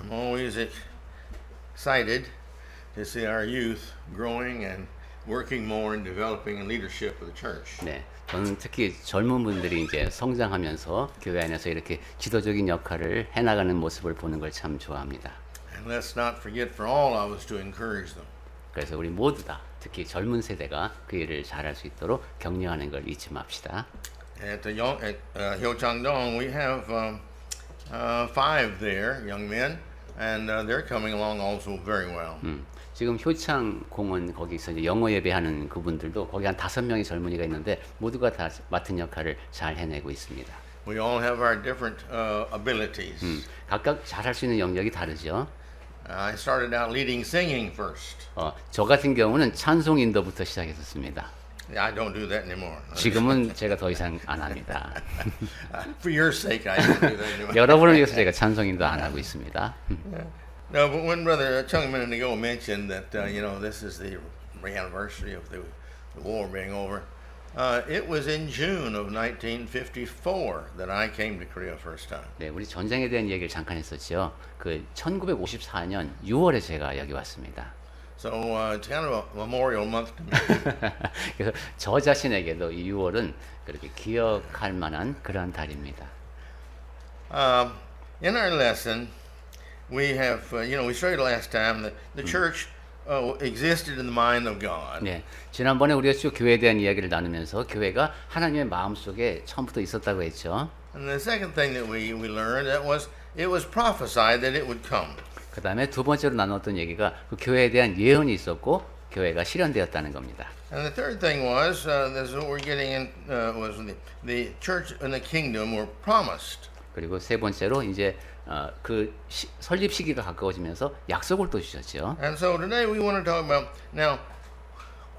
I'm always excited to see our youth growing and working more in developing leadership of the church. 네, 저는 특히 젊은 분들이 이제 성장하면서 교회 안에서 이렇게 지도적인 역할을 해나가는 모습을 보는 걸 참 좋아합니다. And let's not forget for all of us to encourage them. 그래서 우리 모두 다 특히 젊은 세대가 그 일을 잘할 수 있도록 격려하는 걸 잊지 맙시다. At Hyochangdong, we have 5 there, young men, and they're coming along also very well. 지금 효창 공원 거기서 이제 영어 예배하는 그분들도 거기 한 5명의 젊은이가 있는데 모두가 다 맡은 역할을 잘 해내고 있습니다. We all have our different abilities. 각각 잘할 수 있는 영역이 다르죠. I started out leading singing first. 저 같은 경우는 찬송 인도부터 시작했었습니다. I don't do that anymore. 지금은 제가 더 이상 안 합니다. For your sake, I don't do that anymore. 여러분을 위해서 제가 찬송 인도 안 하고 있습니다. No, but when Brother Chung a minute ago mentioned that, this is the anniversary of the war being over, it was in June of 1954 that I came to Korea first time. 네, 우리 전쟁에 대한 얘기를 잠깐 했었죠. 그 1954년 6월에 제가 여기 왔습니다. So it's kind of a memorial month to me. 그래서 저 자신에게도 이 6월은 그렇게 기억할 만한 그런 달입니다. In our lesson, we have, we started last time that the church existed in the mind of God. 네, 지난번에 우리가 쭉 교회에 대한 이야기를 나누면서 교회가 하나님의 마음 속에 처음부터 있었다고 했죠. And the second thing that we learned that it was prophesied that it would come. 그 다음에 두 번째로 나눴던 얘기가 그 교회에 대한 예언이 있었고 교회가 실현되었다는 겁니다. And the third thing was, this is what we're getting in, was the church and the kingdom were promised. 그리고 세 번째로 이제 그 설립 시기가 가까워지면서 약속을 또 주셨죠. And so today we want to talk about now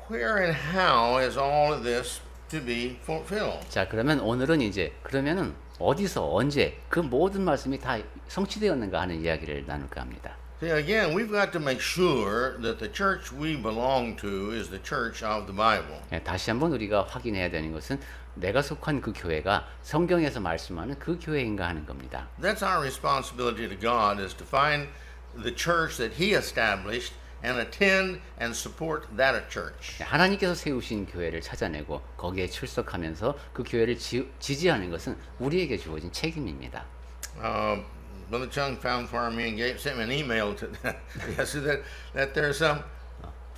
where and how is all of this to be fulfilled. 자, 그러면 오늘은 이제 그러면은 어디서 언제 그 모든 말씀이 다 성취되었는가 하는 이야기를 나눌까 합니다. See, again, we've got to make sure that the church we belong to is the church of the Bible. 네, 다시 한번 우리가 확인해야 되는 것은 내가 속한 그 교회가 성경에서 말씀하는 그 교회인가 하는 겁니다. That's our responsibility to God is to find the church that He established and attend and support that church. 하나님께서 세우신 교회를 찾아내고 거기에 출석하면서 그 교회를 지지하는 것은 우리에게 주어진 책임입니다. Brother Chung found for me and sent me an email yesterday that there's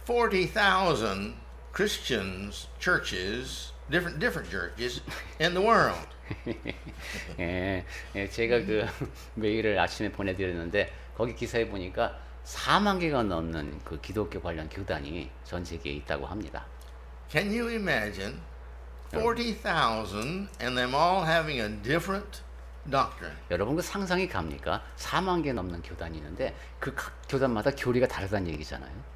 40,000 Christians churches, different churches in the world. 예, 제가 그 메일을 아침에 보내드렸는데 거기 기사에 보니까 4만 개가 넘는 그 기독교 관련 교단이 전 세계에 있다고 합니다. Can you imagine 40,000 and them all having a different doctrine? 여러분 그 상상이 갑니까? 4만 개 넘는 교단이 있는데 그 각 교단마다 교리가 다르다는 얘기잖아요.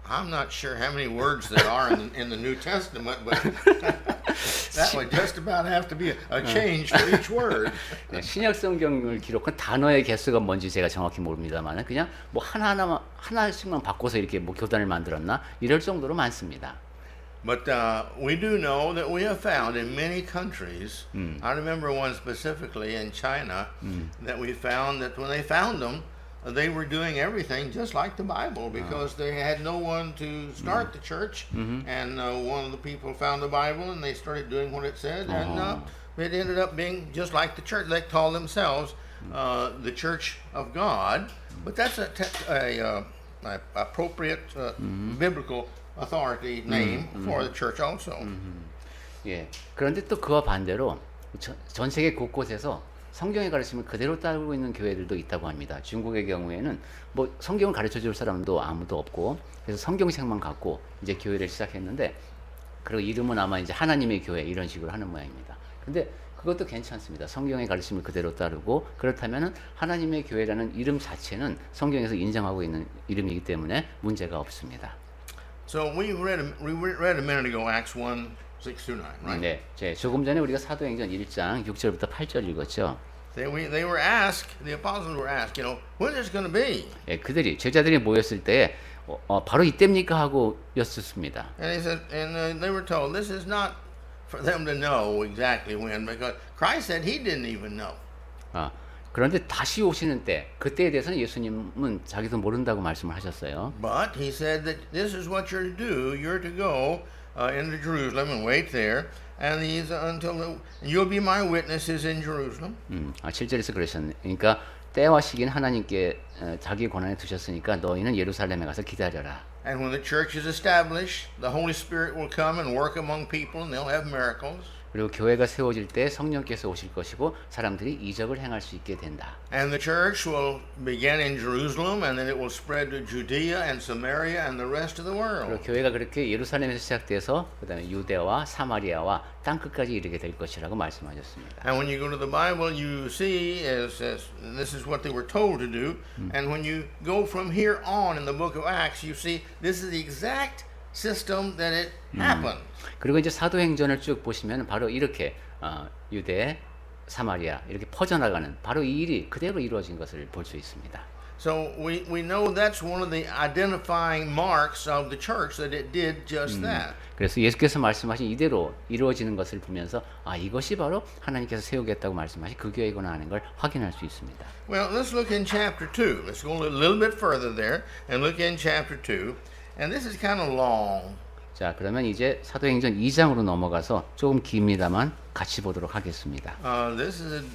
I'm not sure how many words there are in the New Testament, but that would just about have to be a change for each word. 네, 신약 성경을 기록한 단어의 개수가 뭔지 제가 정확히 모릅니다만 그냥 뭐 하나씩만 바꿔서 이렇게 뭐 교단을 만들었나 이럴 정도로 많습니다. But we do know that we have found in many countries. I remember one specifically in China that we found that when they found them, they were doing everything just like the Bible because they had no one to start the church, and one of the people found the Bible and they started doing what it said, and it ended up being just like the church. They call themselves the Church of God, but that's a appropriate biblical authority name for the church also. 예. 그런데 또 그와 반대로 전 세계 곳곳에서 성경의 가르침을 그대로 따르고 있는 교회들도 있다고 합니다. 중국의 경우에는 뭐 성경을 가르쳐 줄 사람도 아무도 없고 그래서 성경책만 갖고 이제 교회를 시작했는데 그리고 이름은 아마 이제 하나님의 교회 이런 식으로 하는 모양입니다. 근데 그것도 괜찮습니다. 성경의 가르침을 그대로 따르고 그렇다면은 하나님의 교회라는 이름 자체는 성경에서 인정하고 있는 이름이기 때문에 문제가 없습니다. So we read a minute ago Acts 1, 6-9, right? 네, 조금 전에 우리가 사도행전 1장 6절부터 8절 읽었죠. They were asked, the apostles were asked, when is it going to be? 예, 제자들이 모였을 때 바로 이때입니까 하고 였었습니다. And he said, and they were told, this is not for them to know exactly when, because Christ said he didn't even know. 그런데 다시 오시는 때, 그때에 대해서는 예수님은 자기도 모른다고 말씀을 하셨어요. But he said that this is what you're to do. You're to go into Jerusalem and wait there, and you'll be my witnesses in Jerusalem. 7절에서 그러셨네. 그러니까 때와 시기는 하나님께 자기 권한에 두셨으니까 너희는 예루살렘에 가서 기다려라. And when the church is established, the Holy Spirit will come and work among people, and they'll have miracles. 그리고 교회가 세워질 때 성령께서 오실 것이고 사람들이 이적을 행할 수 있게 된다. And the church will begin in Jerusalem, and then it will spread to Judea and Samaria and the rest of the world. 그리고 교회가 그렇게 예루살렘에서 시작돼서 그다음에 유대와 사마리아와 땅 끝까지 이르게 될 것이라고 말씀하셨습니다. And when you go to the Bible, you see as this is what they were told to do. And when you go from here on in the book of Acts, you see this is the exact system that it happened. 그리고 이제 사도행전을 쭉 보시면 바로 이렇게 유대, 사마리아 이렇게 퍼져나가는 바로 이 일이 그대로 이루어진 것을 볼 수 있습니다. So we know that's one of the identifying marks of the church that it did just that. 그래서 예수께서 말씀하신 이대로 이루어지는 것을 보면서 이것이 바로 하나님께서 세우겠다고 말씀하신 그 교회구나 하는 걸 확인할 수 있습니다. Well, let's look in chapter 2. Let's go a little bit further there and look in chapter 2. And this is kind of long. 자, 그러면 이제 사도행전 2장으로 넘어가서 조금 깁니다만 같이 보도록 하겠습니다. This is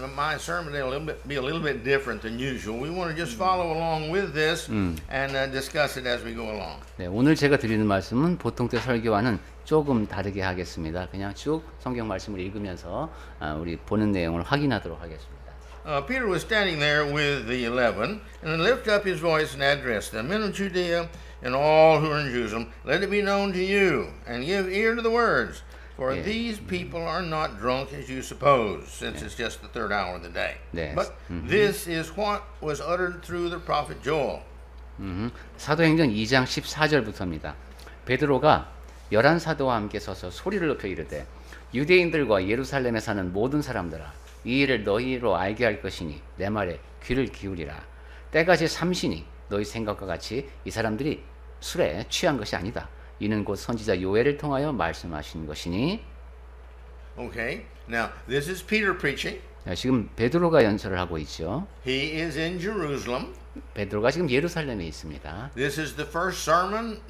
my sermon will be a little bit different than usual. We want to just follow along with this and discuss it as we go along. 네, 오늘 제가 드리는 말씀은 보통 때 설교와는 조금 다르게 하겠습니다. 그냥 쭉 성경 말씀을 읽으면서 우리 보는 내용을 확인하도록 하겠습니다. Peter was standing there with the 11 and lifted up his voice and addressed them, Men of Judea and all who are in Jerusalem, let it be known to you, and give ear to the words. For these people are not drunk as you suppose, since it's just the third hour of the day. But this is what was uttered through the prophet Joel. 사도행전 2장 14절부터입니다. 베드로가 11사도와 함께 서서 소리를 높여 이르되 유대인들과 예루살렘에 사는 모든 사람들아 이 일을 너희로 알게 할 것이니 내 말에 귀를 기울이라. 때가 제 3시니 너희 생각과 같이 이 사람들이 술에 취한 것이 아니다. 이는 곧 선지자 요엘을 통하여 말씀하신 것이니. Okay. Now, this is Peter preaching. 지금 베드로가 연설을 하고 있죠. He is in Jerusalem. 베드로가 지금 예루살렘에 있습니다. This is the first sermon,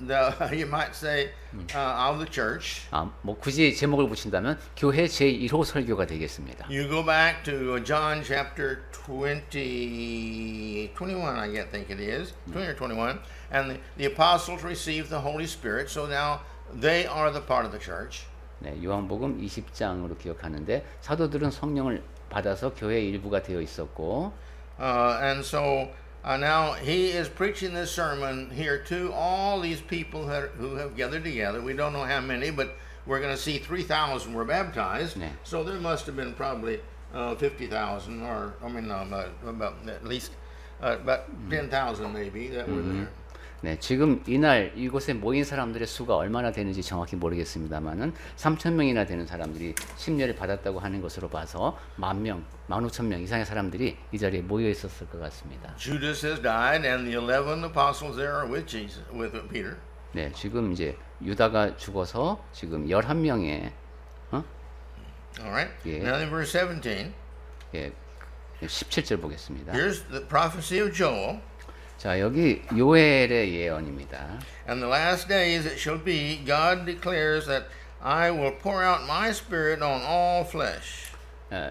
you might say, of the church. 뭐 굳이 제목을 붙인다면 교회 제1호 설교가 되겠습니다. You go back to John chapter 21, I think it is, 20 or 21, and the apostles received the Holy Spirit, so now they are the part of the church. 네, 요한복음 20장으로 기억하는데 사도들은 성령을 받아서 교회의 일부가 되어 있었고, and so now he is preaching this sermon here to all these people who have gathered together. We don't know how many, but we're going to see 3,000 were baptized. 네. So there must have been probably 50,000, or about at least about 10,000 maybe that were there. 네, 지금 이날 이곳에 모인 사람들의 수가 얼마나 되는지 정확히 모르겠습니다만은 3,000명이나 되는 사람들이 침례를 받았다고 하는 것으로 봐서 10,000명, 15,000명 이상의 사람들이 이 자리에 모여 있었을 것 같습니다. Judas has died, and the 11 apostles there are with Jesus, with Peter. 네, 지금 이제 유다가 죽어서 지금 11명의 All right. Yeah. Now in verse 17, 17절 보겠습니다. here's the prophecy of Joel. 자, 여기 요엘의 예언입니다. And the last days it shall be, God declares that I will pour out my spirit on all flesh.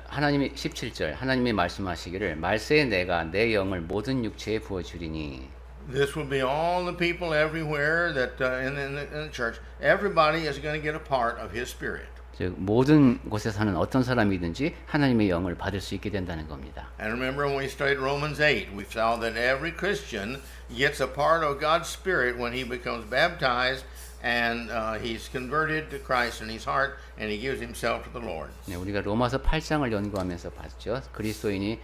하나님이 17절 하나님이 말씀하시기를 말세에 내가 내 영을 모든 육체에 부어 주리니. This will be all the people everywhere that in the church. Everybody is going to get a part of His Spirit. 즉 모든 곳에 사는 어떤 사람이든지 하나님의 영을 받을 수 있게 된다는 겁니다. And remember when we studied Romans 8, we saw that every Christian gets a part of God's Spirit when he becomes baptized and he's converted to Christ in his heart and he gives himself to the Lord. 네, 우리가 로마서 8장을 연구하면서 봤죠. 그리스도인이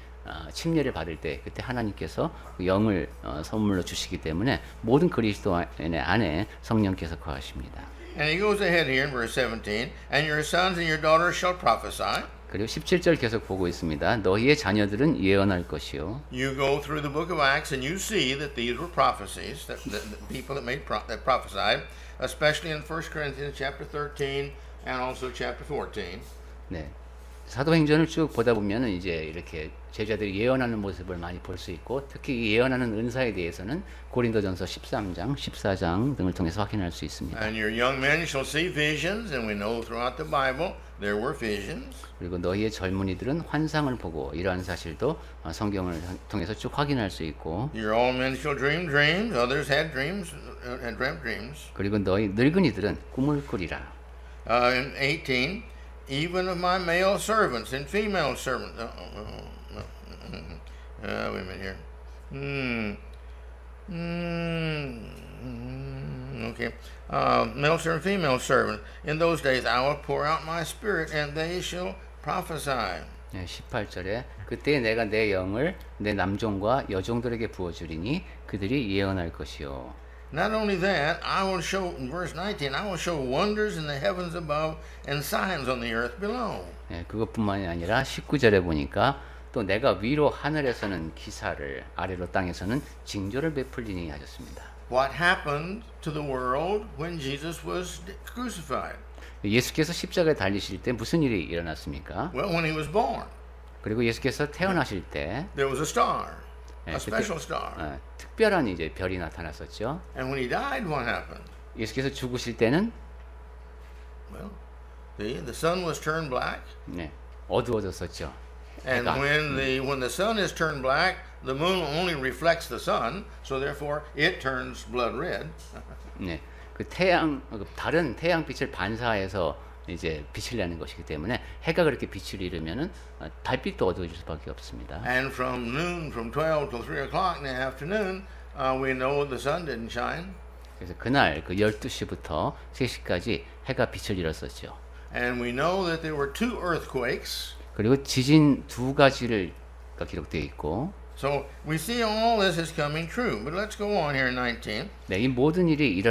침례를 받을 때 그때 하나님께서 영을 선물로 주시기 때문에 모든 그리스도인의 안에 성령께서 거하십니다. And he goes ahead here in verse 17, and your sons and your daughters shall prophesy. 그리고 17절 계속 보고 있습니다. 너희의 자녀들은 예언할 것이요. You go through the book of Acts and you see that these were prophecies, that the people that prophesied, especially in 1 Corinthians chapter 13 and also chapter 14. 네. 사도행전을 쭉 보다 보면은 이제 이렇게 제자들이 예언하는 모습을 많이 볼 수 있고 특히 이 예언하는 은사에 대해서는 고린도전서 13장, 14장 등을 통해서 확인할 수 있습니다. And your young men shall see visions, and we know throughout the Bible there were visions. 그리고 너희의 젊은이들은 환상을 보고 이러한 사실도 성경을 통해서 쭉 확인할 수 있고 Your old men shall dream dreams, others had dreams, had dreamt dreams. 그리고 너희 늙은이들은 꿈을 꾸리라. In 18, even of my male servants and female servants. Wait a minute here. Okay. Male servant, female servant. In those days I will pour out my spirit, and they shall prophesy. 18절에 그때 내가 내 영을 내 남종과 여종들에게 부어주리니 그들이 예언할 것이요. Not only that, I will show, in verse 19, I will show wonders in the heavens above and signs on the earth below. 그것뿐만이 아니라 19절에 보니까 또 내가 위로 하늘에서는 기사를 아래로 땅에서는 징조를 베풀리니 하셨습니다. What happened to the world when Jesus was crucified? 예수께서 십자가에 달리실 때 무슨 일이 일어났습니까? Well, when he was born, 그리고 예수께서 태어나실 때 there was a star, a 그때, special star. 특별한 이제 별이 나타났었죠. And when he died, what happened? 예수께서 죽으실 때는 Well, the sun was turned black. 어두워졌었죠. And 해가. when the sun is turned black, the moon only reflects the sun, so therefore it turns blood red. 그 다른 태양빛을 반사해서 이제 빛을 내는 것이기 때문에 해가 그렇게 빛을 잃으면은 달빛도 어두워질 수밖에 없습니다. And from 12 till 3 o'clock in the afternoon, we know the sun didn't shine. 그래서 그날 그 12시부터 3시까지 해가 빛을 잃었었죠. And we know that there were 2 earthquakes. 그리고 지진 2가지가 기록되어 있고. So we see all this is coming true. But let's go on here in 19. 이 모든 일이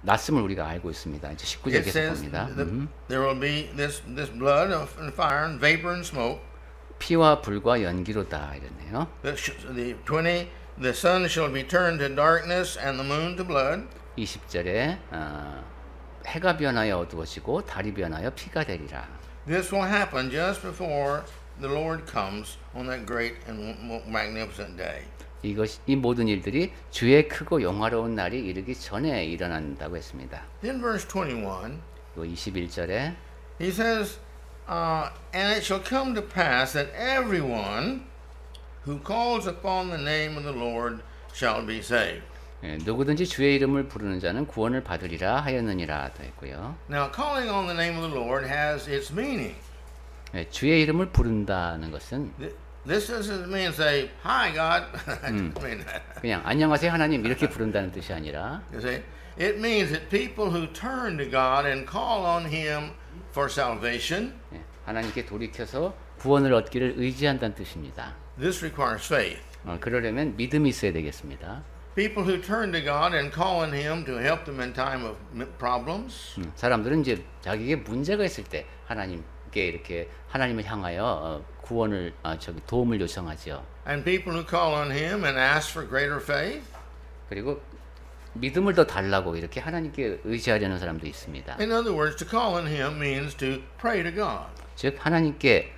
났음을 우리가 알고 있습니다. 이제 19절 It 계속 says 봅니다. there will be this blood and fire and vapor and smoke. 피와 불과 연기로다 이랬네요. The sun shall be turned to darkness and the moon to blood. 20절에 해가 변하여 어두워지고 달이 변하여 피가 되리라. This will happen just before the Lord comes on that great and magnificent day. 이 모든 일들이 주의 크고 영화로운 날이 이르기 전에 일어난다고 했습니다. Then verse 21, 21절에 he says, and it shall come to pass that everyone who calls upon the name of the Lord shall be saved. 누구든지 주의 이름을 부르는 자는 구원을 받으리라 하였느니라 또 했고요. Now, calling on the name of the Lord has its meaning. 주의 이름을 부른다는 것은 This doesn't mean say, "Hi, God." I don't mean that. 그냥 안녕하세요 하나님 이렇게 부른다는 뜻이 아니라 You see, it means that people who turn to God and call on Him for salvation. 하나님께 돌이켜서 구원을 얻기를 의지한다는 뜻입니다. This requires faith. 그러려면 믿음이 있어야 되겠습니다. People who turn to God and call on Him to help them in time of problems. 사람들은 이제 자기에게 문제가 있을 때 하나님께 이렇게 하나님을 향하여 구원을 도움을 요청하지요. And people who call on Him and ask for greater faith. 그리고 믿음을 더 달라고 이렇게 하나님께 의지하려는 사람도 있습니다. In other words, to call on Him means to pray to God. 즉 하나님께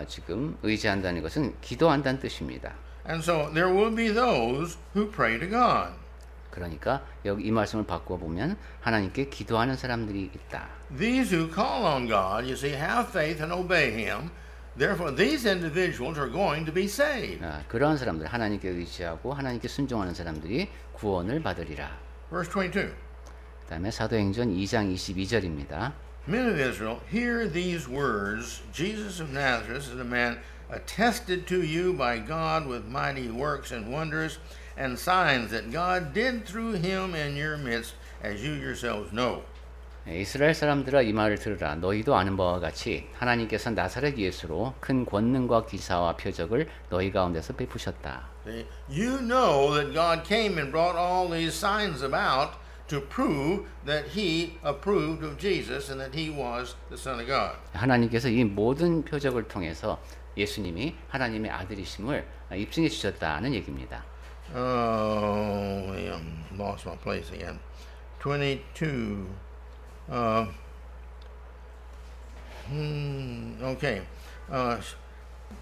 지금 의지한다는 것은 기도한다는 뜻입니다. And so there will be those who pray to God. 그러니까 여기 이 말씀을 바꾸어 보면 하나님께 기도하는 사람들이 있다. These who call on God, you see, have faith and obey Him. Therefore, these individuals are going to be saved. 그러한 사람들, 하나님께 의지하고 하나님께 순종하는 사람들이 구원을 받으리라. Verse 22. 그다음에 사도행전 2장 22절입니다. Men of Israel, hear these words. Jesus of Nazareth is a man attested to you by God with mighty works and wonders and signs that God did through him in your midst, as you yourselves know. 이스라엘 사람들아 이 말을 들으라. 너희도 아는 바와 같이 하나님께서 나사렛 예수로 큰 권능과 기사와 표적을 너희 가운데서 베푸셨다. You know that God came and brought all these signs about to prove that He approved of Jesus and that He was the Son of God. 하나님께서 이 모든 표적을 통해서 예수님이 하나님의 아들이심을 입증해 주셨다는 얘기입니다. Oh, I lost my place again. 22. Okay.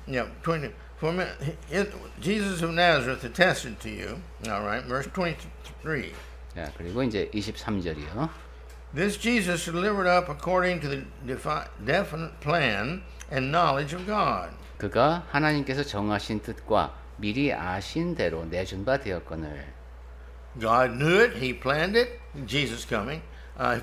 Yeah, 20. For a minute, Jesus of Nazareth attested to you. All right, verse 23. 자, 그리고 이제 23절이요. This Jesus delivered up according to the definite plan and knowledge of God. 그가 하나님께서 정하신 뜻과 미리 아신 대로 내준 바 되었거늘. God knew it. He planned it. Jesus coming.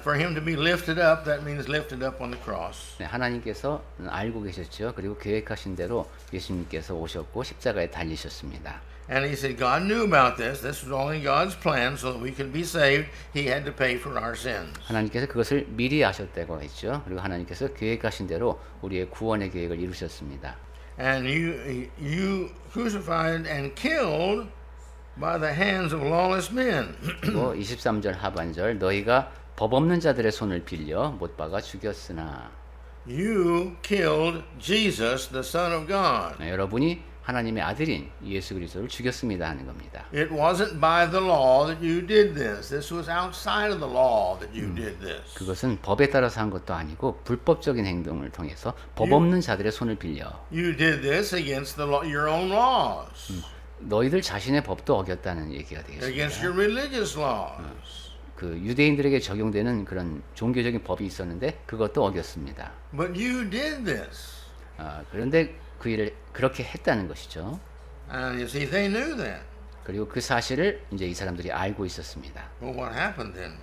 For him to be lifted up, that means lifted up on the cross. 네, 하나님께서 알고 계셨죠. 그리고 계획하신 대로 예수님께서 오셨고 십자가에 달리셨습니다. And he said God knew about this. This was all in God's plan so that we could be saved. He had to pay for our sins. 하나님께서 그것을 미리 아셨다고 했죠. 그리고 하나님께서 계획하신 대로 우리의 구원의 계획을 이루셨습니다. And you crucified and killed by the hands of lawless men. 그리고 23절 하반절 너희가 법 없는 자들의 손을 빌려 못 박아 죽였으나 You killed Jesus, the Son of God. 네, 여러분이 하나님의 아들인 예수 그리스도를 죽였습니다 하는 겁니다. It wasn't by the law that you did this. This was outside of the law that you did this. 그것은 법에 따라서 한 것도 아니고 불법적인 행동을 통해서 법 없는 자들의 손을 빌려 You did this against the law, your own laws, 너희들 자신의 법도 어겼다는 얘기가 against 되겠습니다. your religious laws. 그 유대인들에게 적용되는 그런 종교적인 법이 있었는데 그것도 어겼습니다. But you did this. 그런데 그 일을 그렇게 했다는 것이죠. And you see, they knew that. 그리고 그 사실을 이제 이 사람들이 알고 있었습니다. Well, what happened then?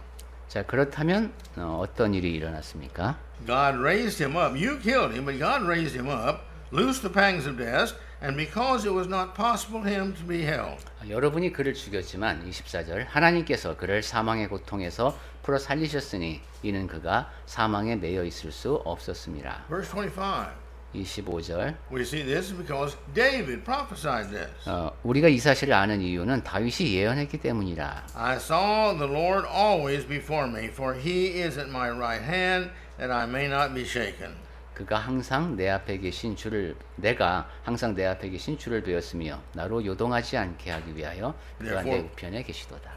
자, 그렇다면 어떤 일이 일어났습니까? God raised him up. You killed him, but God raised him up, loosed the pangs of death, and because it was not possible for him to be held. 여러분이 그를 죽였지만 24절 하나님께서 그를 사망의 고통에서 풀어 살리셨으니 이는 그가 사망에 매여 있을 수 없었습니다. Verse 25. 25절 We see this because David prophesied this. 우리가 이 사실을 아는 이유는 다윗이 예언했기 때문이라. I saw the Lord always before me, for he is at my right hand, that I may not be shaken. 그가 항상 내 앞에 계신 주를 내가 항상 내 앞에 계신 주를 배웠으며 나로 요동하지 않게 하기 위하여 그가 내 우편에 계시도다.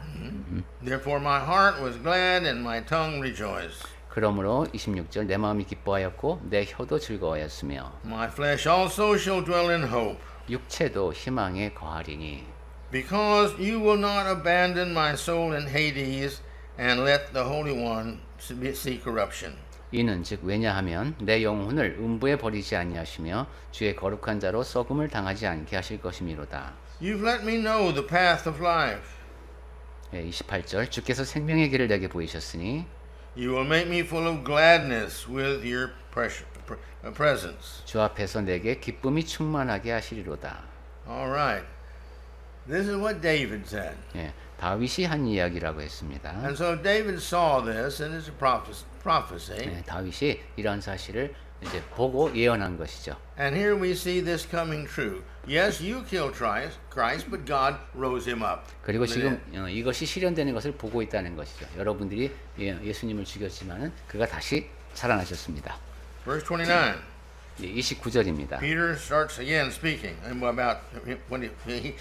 Therefore my heart was glad and my tongue rejoiced. 그러므로 26절 내 마음이 기뻐하였고 내 혀도 즐거워하였으며 My flesh also shall dwell in hope, 육체도 희망에 거하리니 because you will not abandon my soul in Hades and let the Holy One see corruption. 이는 즉 왜냐하면 내 영혼을 음부에 버리지 아니하시며 주의 거룩한 자로 썩음을 당하지 않게 하실 것이미로다. You've let me know the path of life. 28절 주께서 생명의 길을 내게 보이셨으니 You will make me full of gladness with your presence. 주 앞에서 내게 기쁨이 충만하게 하시리로다. All right. This is what David said. 예, 다윗이 한 이야기라고 했습니다. And so David saw this and it's a prophecy. 예, 다윗이 이러한 사실을 이제 보고 예언한 것이죠. And here we see this coming true. Yes, you killed Christ, but God rose him up. 그리고 지금 이것이 실현되는 것을 보고 있다는 것이죠. 여러분들이 예수님을 죽였지만은 그가 다시 살아나셨습니다. Verse 29. 29절입니다. Peter starts again speaking about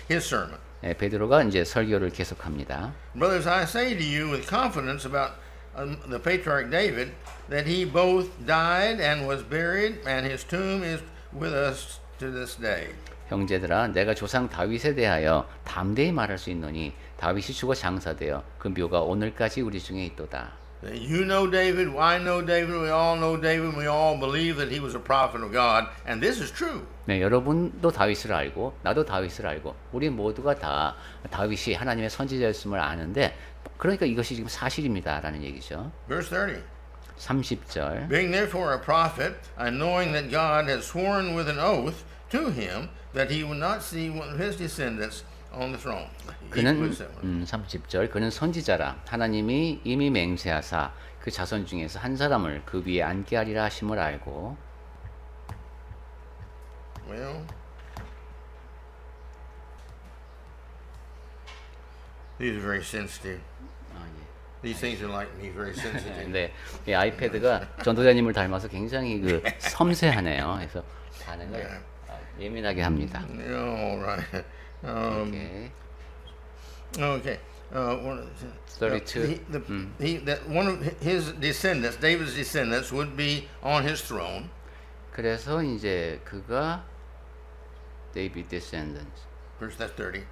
his sermon. 예, 베드로가 이제 설교를 계속합니다. Brothers, I say to you with confidence about the patriarch David that he both died and was buried, and his tomb is with us to this day. 형제들아 내가 조상 다윗에 대하여 담대히 말할 수 있노니 다윗이 죽어 장사되어 그 묘가 오늘까지 우리 중에 있도다. You know David, I know David, we all know David, we all believe that he was a prophet of God, and this is true. 네, 여러분도 다윗을 알고 나도 다윗을 알고 우리 모두가 다 다윗이 하나님의 선지자였음을 아는데 그러니까 이것이 지금 사실입니다라는 얘기죠. Verse 30. 30절 Being therefore a prophet, and knowing that God has sworn with an oath to him that he would not see one of his descendants on the throne. 그는 30절 그는 선지자라 하나님이 이미 맹세하사 그 자손 중에서 한 사람을 그 위에 앉게 하리라 하심을 알고 Well, these are very sensitive. These things are like me, very sensitive. 네, 이 아이패드가 전도자님을 닮아서 굉장히 그 섬세하네요. 그래서 반응을 예민하게 합니다. All right. Okay. Okay. 32. That one of his descendants, David's descendants, would be on his throne. 그래서 이제 그가 David descendants Verse that's 30.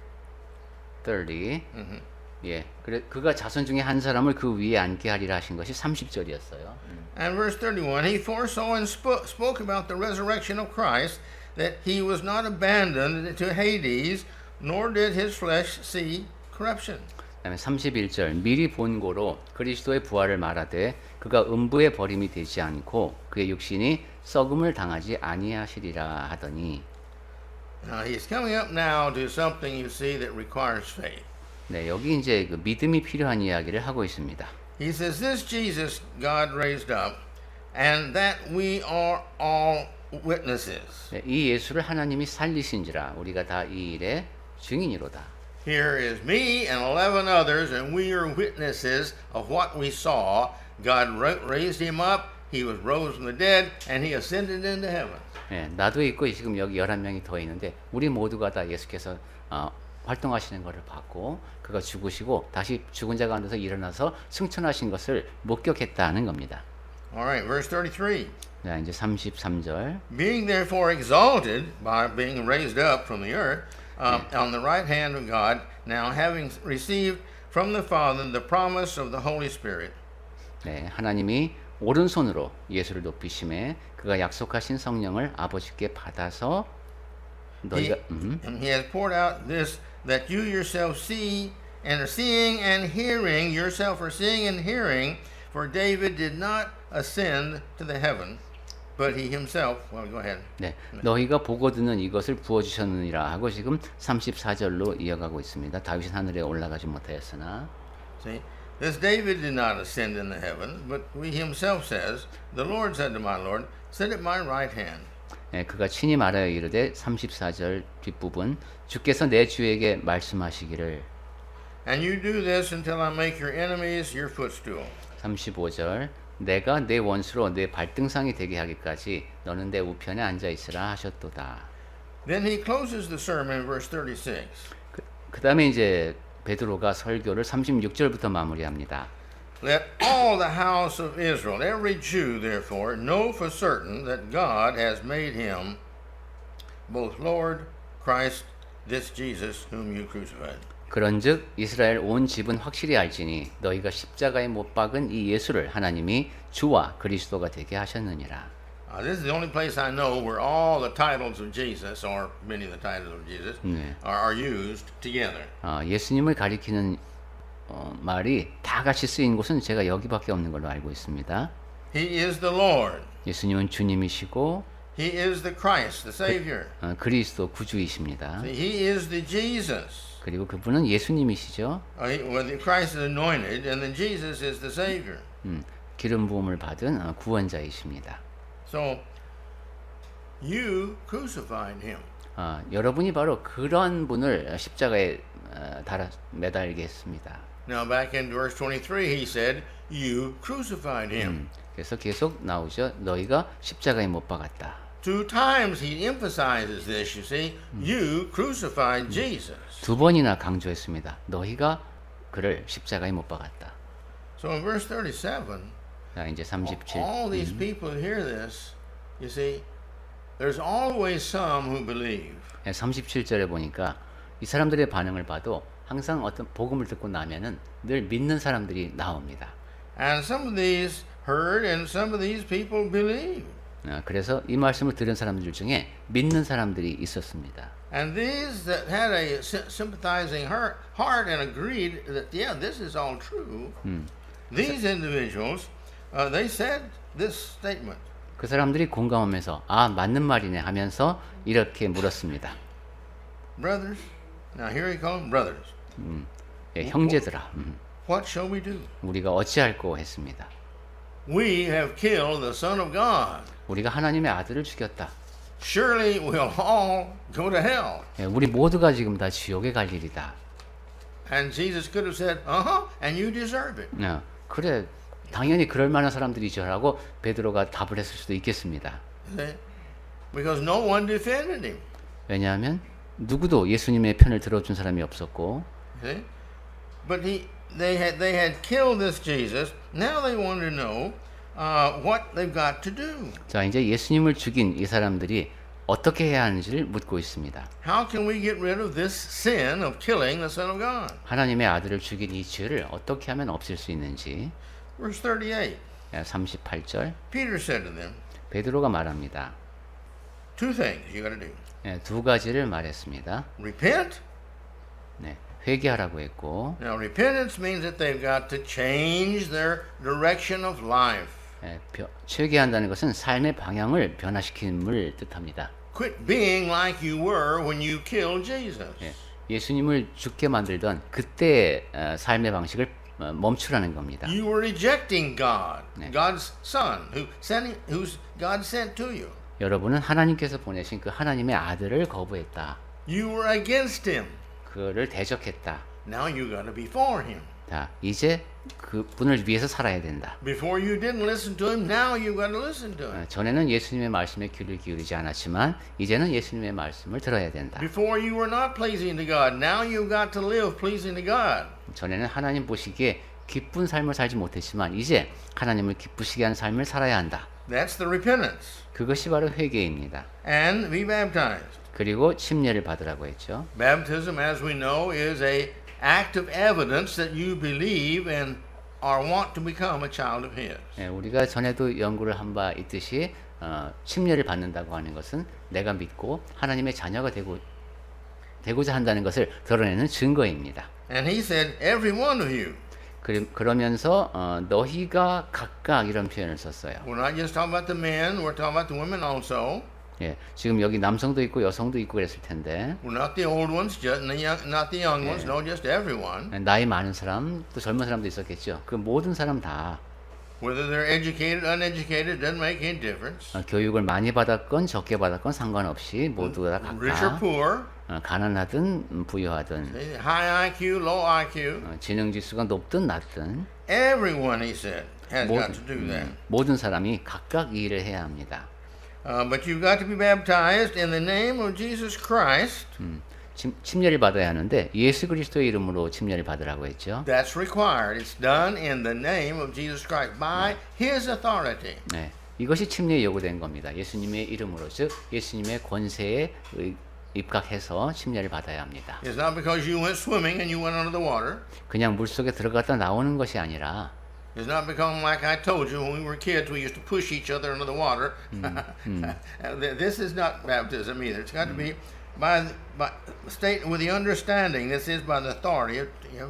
30. Mhm. 예. 그래 그가 자손 중에 한 사람을 그 위에 앉게 하리라 하신 것이 30절이었어요. And verse 31, he foresaw and spoke about the resurrection of Christ, that he was not abandoned to Hades, nor did his flesh see corruption. 그다음에 31절 미리 본고로 그리스도의 부활을 말하되 그가 음부에 버림이 되지 않고 그의 육신이 썩음을 당하지 아니하시리라 하더니 Now he's coming up now to something you see that requires faith. 네, 여기 이제 그 믿음이 필요한 이야기를 하고 있습니다. He says, this Jesus God raised up, and that we are all witnesses. 네, 이 예수를 하나님이 살리신지라 우리가 다 이 일의 증인이로다. Here is me and 11 others, and we are witnesses of what we saw. God raised him up, he was rose from the dead, and he ascended into heaven. 네, 나도 있고 지금 여기 11명이 더 있는데 우리 모두가 다 예수께서 활동하시는 것을 봤고 그가 죽으시고 다시 죽은 자 가운데서 일어나서 승천하신 것을 목격했다는 겁니다. All right, verse 33. 자, 이제 33절. Being therefore exalted by being raised up from the earth on the right hand of God, now having received from the Father the promise of the Holy Spirit. 네, 하나님이 오른손으로 예수를 높이심에 그가 약속하신 성령을 아버지께 받아서 너희가 And he has poured out this that you yourself see and are seeing and hearing, yourself are seeing and hearing, for David did not ascend to the heaven, but he himself, well, go ahead. 네, 너희가 보고 듣는 이것을 부어 주셨느니라 하고 지금 34절로 이어가고 있습니다. 다윗은 하늘에 올라가지 못하였으나 See, this David did not ascend into heaven, but he himself says, the Lord said to my Lord, sit at my right hand. 네, 그가 친히 말하여 이르되 34절 뒷부분 주께서 내 주에게 말씀하시기를 And you do this until I make your enemies your footstool. 35절 내가 내 원수로 내 발등상이 되게 하기까지 너는 내 우편에 앉아 있으라 하셨도다. Then he closes the sermon in verse 36. 그다음에 이제 베드로가 설교를 36절부터 마무리합니다. Let all the house of Israel, every Jew, therefore, know for certain that God has made him both Lord, Christ, this Jesus whom you crucified. 그런즉 이스라엘 온 집은 확실히 알지니 너희가 십자가에 못 박은 이 예수를 하나님이 주와 그리스도가 되게 하셨느니라. This is the only place I know where all the titles of Jesus, or many of the titles of Jesus, are used together. 예수님을 가리키는 말이 다 같이 쓰인 곳은 제가 여기밖에 없는 걸로 알고 있습니다. He is the Lord. 예수님은 주님이시고 He is the Christ, the Savior. 그리스도 구주이십니다. He is the Jesus. 그리고 그분은 예수님이시죠. Well, the Christ is anointed, and then Jesus is the Savior. 기름 부음을 받은 구원자이십니다. So, you crucified him. 여러분이 바로 그런 분을 십자가에 매달게 했습니다. Now back in verse 23 he said, you crucified him. 그래서 계속 나오죠. 너희가 십자가에 못 박았다. 2 times he emphasizes this, you see. You crucified Jesus. 2번이나 강조했습니다. 너희가 그를 십자가에 못 박았다. So in verse 37, 자, 이제 37. all these people who hear this, you see, there's always some who believe. 37절에 보니까 이 사람들의 반응을 봐도 항상 어떤 복음을 듣고 나면은 늘 믿는 사람들이 나옵니다. And some of these heard and some of these people believed. 그래서 이 말씀을 들은 사람들 중에 믿는 사람들이 있었습니다. And these that had a sympathizing heart and agreed that, yeah, this is all true, these individuals, they said this statement. 그 사람들이 공감하면서 맞는 말이네 하면서 이렇게 물었습니다. Brothers, now here he calls them brothers. 형제들아, What shall we do? 우리가 어찌할꼬 했습니다. We have killed the Son of God. 우리가 하나님의 아들을 죽였다. Surely we'll all go to hell. 우리 모두가 지금 다 지옥에 갈 일이다. And Jesus could have said, and you deserve it. 그래, 당연히 그럴 만한 사람들이죠라고 베드로가 답을 했을 수도 있겠습니다. See? Because no one defended him. 왜냐하면 누구도 예수님의 편을 들어준 사람이 없었고, See? But they had killed this Jesus. Now they want to know what they've got to do. 자, 이제 예수님을 죽인 이 사람들이 어떻게 해야 하는지를 묻고 있습니다. How can we get rid of this sin of killing the Son of God? 하나님의 아들을 죽인 이 죄를 어떻게 하면 없앨 수 있는지. Verse 38. 38절 Peter said to them, 베드로가 말합니다. two things you got to do. 두 가지를 말했습니다. Repent. 네, 회개하라고 했고, Now, repentance means that they've got to change their direction of life. 회개한다는 것은 삶의 방향을 변화시킴을 뜻합니다. Quit being like you were when you killed Jesus. 예수님을 죽게 만들던 그때의 삶의 방식을 멈추라는 겁니다. You were rejecting God, 네. God's Son, who's God sent to you. 여러분은 하나님께서 보내신 그 하나님의 아들을 거부했다. You were against Him. 그를 대적했다. Now you got to be for Him. 자, 이제 그분을 위해서 살아야 된다. Before you didn't listen to Him, now you got to listen to Him. 전에는 예수님의 말씀에 귀를 기울이지 않았지만 이제는 예수님의 말씀을 들어야 된다. Before you were not pleasing to God, now you've got to live pleasing to God. 전에는 하나님 보시기에 기쁜 삶을 살지 못했지만 이제 하나님을 기쁘시게 하는 삶을 살아야 한다. That's the repentance. 그것이 바로 회개입니다. And be baptized. 그리고 침례를 받으라고 했죠. Baptism, as we know, is a act of evidence that you believe and are want to become a child of His. 우리가 전에도 연구를 한 바 있듯이 침례를 받는다고 하는 것은 내가 믿고 하나님의 자녀가 되고자 한다는 것을 드러내는 증거입니다. And He said, every one of you. 그러면서 너희가 각각 이런 표현을 썼어요. We're not just talking about the men, we're talking about the women also. 지금 여기 남성도 있고 여성도 있고 그랬을 텐데. We're not the old ones, just not the young ones, no, just everyone. 나이 많은 사람, 또 젊은 사람도 있었겠죠. 그 모든 사람 다. Whether they're educated, uneducated, doesn't make any difference. 교육을 많이 받았건 적게 받았건 상관없이 모두 다 Rich or 각각 poor, 가난하든 부유하든 high IQ, low IQ, 지능 지수가 높든 낮든 everyone, He said, has got to do that. 모든 사람이 각각 이 일을 해야 합니다. But you've got to be baptized in the name of Jesus Christ. 침례를 받아야 하는데 예수 그리스도의 이름으로 침례를 받으라고 했죠. That's required. It's done in the name of Jesus Christ by His authority. 네, 이것이 침례에 요구된 겁니다. 예수님의 이름으로, 즉 예수님의 권세에 입각해서 침례를 받아야 합니다. It's not because you went swimming and you went under the water. 그냥 물 속에 들어갔다 나오는 것이 아니라. It's not because, like I told you, when we were kids, we used to push each other under the water. This is not baptism either. It's got to be by state with the understanding. This is by the authority of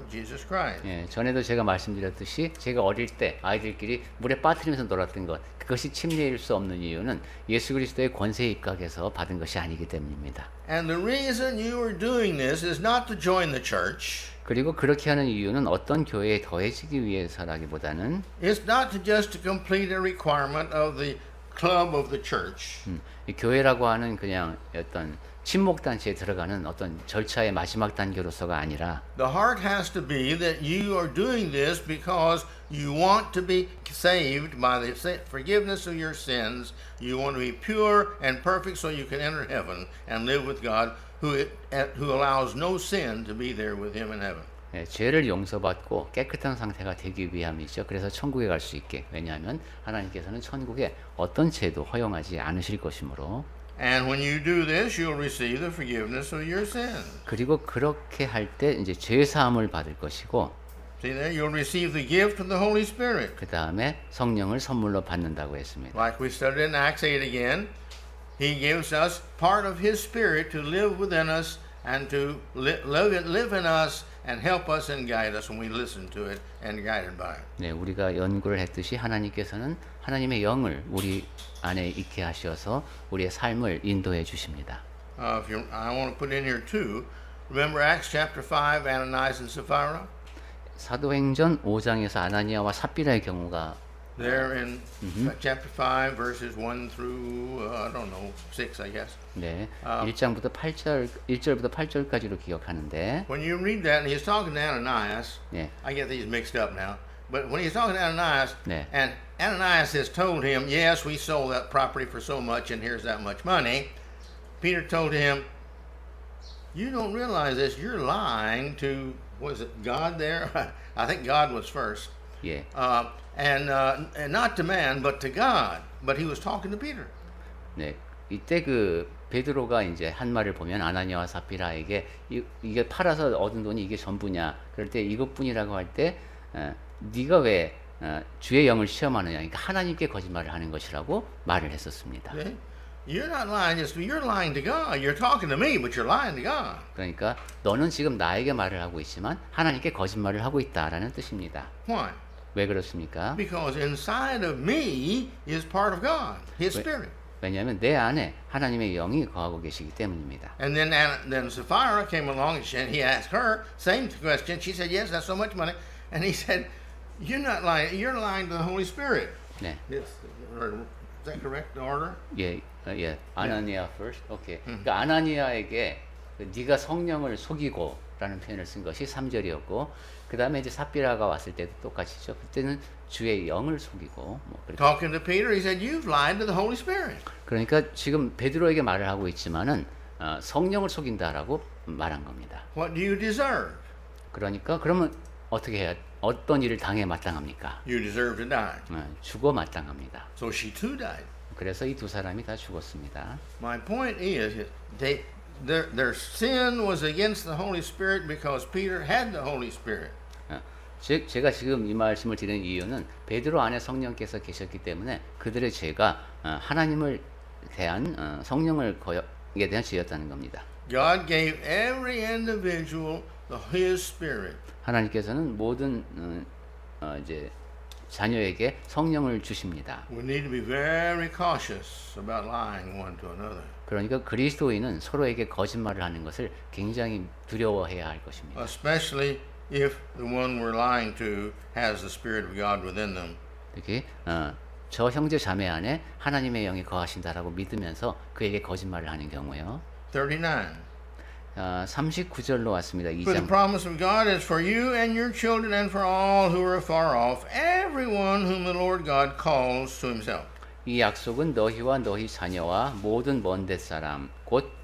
Jesus Christ. 전에도 제가 말씀드렸듯이 제가 어릴 때 아이들끼리 물에 빠뜨리면서 놀았던 것, 그것이 침례일 수 없는 이유는 예수 그리스도의 권세에 입각해서 받은 것이 아니기 때문입니다. And the reason you are doing this is not to join the church. 그리고 그렇게 하는 이유는 어떤 교회에 더해지기 위해서라기보다는 It's not to just to complete a requirement of the club of the church. 이 교회라고 하는 그냥 어떤 친목 단체에 들어가는 어떤 절차의 마지막 단계로서가 아니라 The heart has to be that you are doing this because you want to be saved by the forgiveness of your sins. You want to be pure and perfect so you can enter heaven and live with God who allows no sin to be there with Him in heaven. 죄를 용서받고 깨끗한 상태가 되기 위함이죠. 그래서 천국에 갈 수 있게. 왜냐하면 하나님께서는 천국에 어떤 죄도 허용하지 않으실 것이므로. And when you do this, you'll receive the forgiveness of your sins. 그리고 그렇게 할 때 이제 죄 사함을 받을 것이고. See there, you'll receive the gift of the Holy Spirit. 그 다음에 성령을 선물로 받는다고 했습니다. Like we studied in Acts 8 again, He gives us part of His Spirit to live within us and to live in us and help us and guide us when we listen to it and guided by it. 네, 우리가 연구를 했듯이 하나님께서는 하나님의 영을 우리 안에 있게 하셔서 우리의 삶을 인도해 주십니다. I want to put in here too. Remember Acts chapter 5, Ananias and Sapphira? 사도행전 5장에서 아나니아와 삽비라의 경우가 There in chapter 5, verses 1 through, 6, I guess. 네, 1절부터 8절까지로 기억하는데 When you read that, and he's talking to Ananias, 네. I get these mixed up now, but when he's talking to Ananias, 네. and Ananias has told him, yes, we sold that property for so much, and here's that much money, Peter told him, You don't realize this. You're lying to, was it God there? I think God was first. 예. And not to man, but to God. But he was talking to Peter. 네. 이때 그 베드로가 이제 한 말을 보면 아나니아와 삽비라에게 이게 팔아서 얻은 돈이 이게 전부냐. 그럴 때 이것뿐이라고 할 때 네가 왜 주의 영을 시험하느냐. 그러니까 하나님께 거짓말을 하는 것이라고 말을 했었습니다. Okay? You're not lying. You're lying to God. You're talking to me, but you're lying to God. 그러니까 너는 지금 나에게 말을 하고 있지만 하나님께 거짓말을 하고 있다라는 뜻입니다. Why? 왜 그렇습니까? Because inside of me is part of God, His Spirit. 왜냐하면 내 안에 하나님의 영이 거하고 계시기 때문입니다. And then Sapphira came along and he asked her same question. She said, "Yes, that's so much money." And he said, "You're not lying. You're lying to the Holy Spirit." 네, Yes. Is that correct? The order? 예, 예. 아나니아 first. 오케이. 그러니까 아나니아에게 네가 성령을 속이고라는 표현을 쓴 것이 3절이었고, 그 다음에 이제 삽비라가 왔을 때도 똑같이죠. 그때는 주의 영을 속이고 뭐 그렇게. Talking to Peter, he said, "You've lied to the Holy Spirit." 그러니까 지금 베드로에게 말을 하고 있지만은 성령을 속인다라고 말한 겁니다. What do you deserve? 그러니까 그러면 어떻게 해야 어떤 일을 당해 마땅합니까? You deserve to die. 죽어 마땅합니다. So she too died. 그래서 이 두 사람이 다 죽었습니다. My point is, their sin was against the Holy Spirit because Peter had the Holy Spirit. 즉 제가 지금 이 말씀을 드리는 이유는 베드로 안에 성령께서 계셨기 때문에 그들의 죄가 하나님을 대한 성령을 거역에 대한 죄였다는 겁니다. God gave every individual His Spirit. 하나님께서는 모든 이제 자녀에게 성령을 주십니다. We need to be very cautious about lying one to another. 그러니까 그리스도인은 서로에게 거짓말을 하는 것을 굉장히 두려워해야 할 것입니다. Especially if the one we're lying to has the Spirit of God within them. 특히 저 형제 자매 안에 하나님의 영이 거하신다라고 믿으면서 그에게 거짓말을 하는 경우요. 39. 39절로 왔습니다. For the 2장. promise of God is for you and your children and for all who are far off, everyone whom the Lord God calls to Himself. 이 약속은 너희와 너희 자녀와 모든 먼 데 사람 곧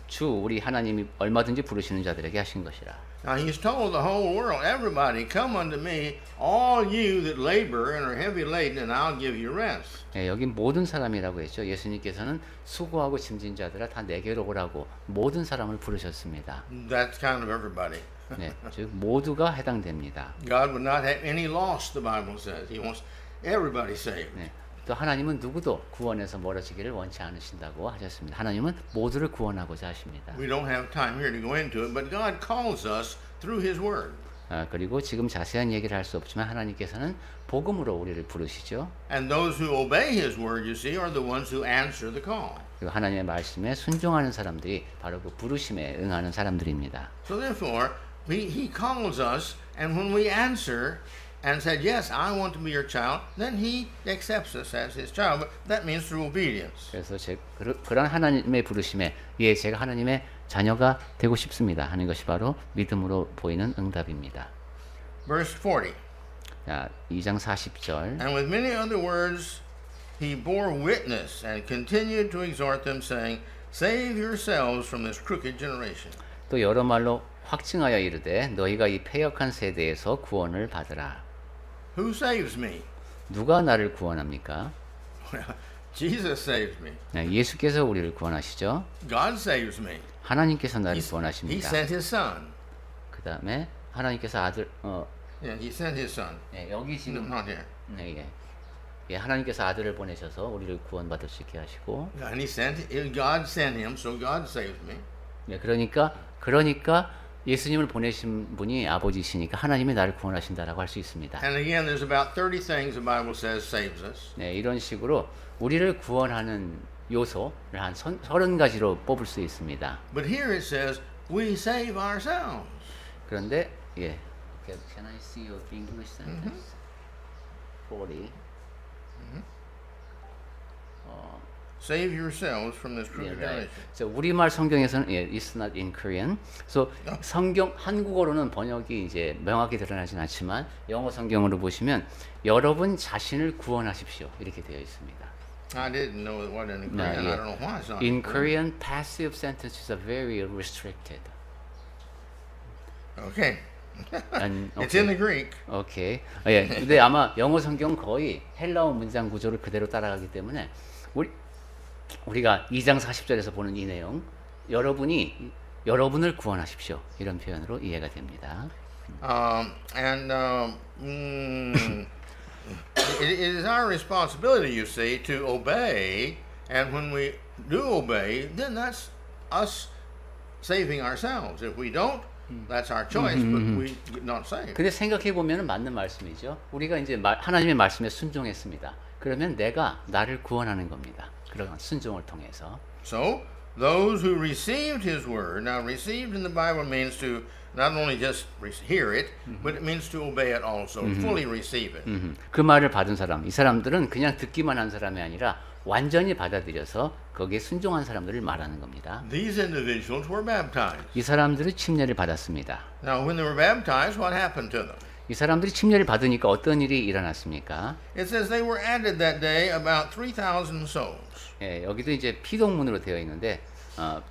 주 우리 하나님이 얼마든지 부르시는 자들에게 하신 것이라. Now He's told the whole world, everybody, come unto me, all you that labor and are heavy laden, and I'll give you rest. 예, 여기 모든 사람이라고 했죠. 예수님께서는 수고하고 짐진 자들아 다 내게로 오라고 모든 사람을 부르셨습니다. That's kind of everybody. 네, 즉 모두가 해당됩니다. God would not have any lost, the Bible says. He wants everybody saved. 네, 또 하나님은 누구도 구원에서 멀어지기를 원치 않으신다고 하셨습니다. 하나님은 모두를 구원하고자 하십니다. We don't have time here to go into it, but God calls us through His Word. 그리고 지금 자세한 얘기를 할 수 없지만 하나님께서는 복음으로 우리를 부르시죠. And those who obey His Word, you see, are the ones who answer the call. 그리고 하나님의 말씀에 순종하는 사람들이 바로 그 부르심에 응하는 사람들입니다. So therefore, He calls us, and when we answer and said, yes, I want to be your child, then He accepts us as His child. But that means through obedience. 그래서 그런 하나님의 부르심에 예, 제가 하나님의 자녀가 되고 싶습니다 하는 것이 바로 믿음으로 보이는 응답입니다. Verse 40. 자, 2장 40절. And with many other words, He bore witness and continued to exhort them, saying, save yourselves from this crooked generation. 또 여러 말로 확증하여 이르되 너희가 이 패역한 세대에서 구원을 받으라. Who saves me? 누가 나를 구원합니까? Jesus saves me. 네, 예수께서 우리를 구원하시죠. God saves me. 하나님께서 나를 He 구원하십니다. sent His Son. 그 다음에 하나님께서 아들 Yeah, He sent His Son. 네, 여기 지금 Not here. 네, 예. 예, 하나님께서 아들을 보내셔서 우리를 구원받을 수 있게 하시고 And God sent Him, so God saves me. 네, 그러니까 예수님을 보내신 분이 아버지시니까 하나님이 나를 구원하신다라고 할 수 있습니다. And again, there's about 30 things the Bible says saves us. 네, 이런 식으로 우리를 구원하는 요소를 한 30가지로 뽑을 수 있습니다. But here it says, we save ourselves. 그런데 예, can I see your English sentence? 40. Save yourselves from this Yeah, crooked right. generation. So 우리말 성경에서는 예, it's not in Korean. So 성경 한국어로는 번역이 이제 명확히 드러나진 않지만 영어 성경으로 보시면 여러분 자신을 구원하십시오 이렇게 되어 있습니다. I didn't know what in No, Korean. I yeah. don't know why it's not. In Korean, passive sentences are very restricted. Okay. 안, It's in the Greek. 오케이. 예. 근데 아마 영어 성경 거의 헬라어 문장 구조를 그대로 따라가기 때문에 우리가 2장 40절에서 보는 이 내용, 여러분을 구원하십시오. 이런 표현으로 이해가 됩니다. It is our responsibility, you see, to obey. And when we do obey, then that's us saving ourselves. If we don't, that's our choice, but we get not saved. 근데 생각해 보면 맞는 말씀이죠. 우리가 이제 하나님의 말씀에 순종했습니다. 그러면 내가 나를 구원하는 겁니다. 그런 순종을 통해서. So, those who received his word, now received in the Bible means to not only just hear it, but it means to obey it also, fully receive it. 그 말을 받은 사람, 이 사람들은 그냥 듣기만 한 사람이 아니라 완전히 받아들여서 거기에 순종한 사람들을 말하는 겁니다. These individuals were baptized. 이 사람들이 침례를 받았습니다. Now, when they were baptized, what happened to them? 이 사람들이 침례를 받으니까 어떤 일이 일어났습니까? It says they were added that day about 3,000 souls. 예, 여기도 이제 피동문으로 되어 있는데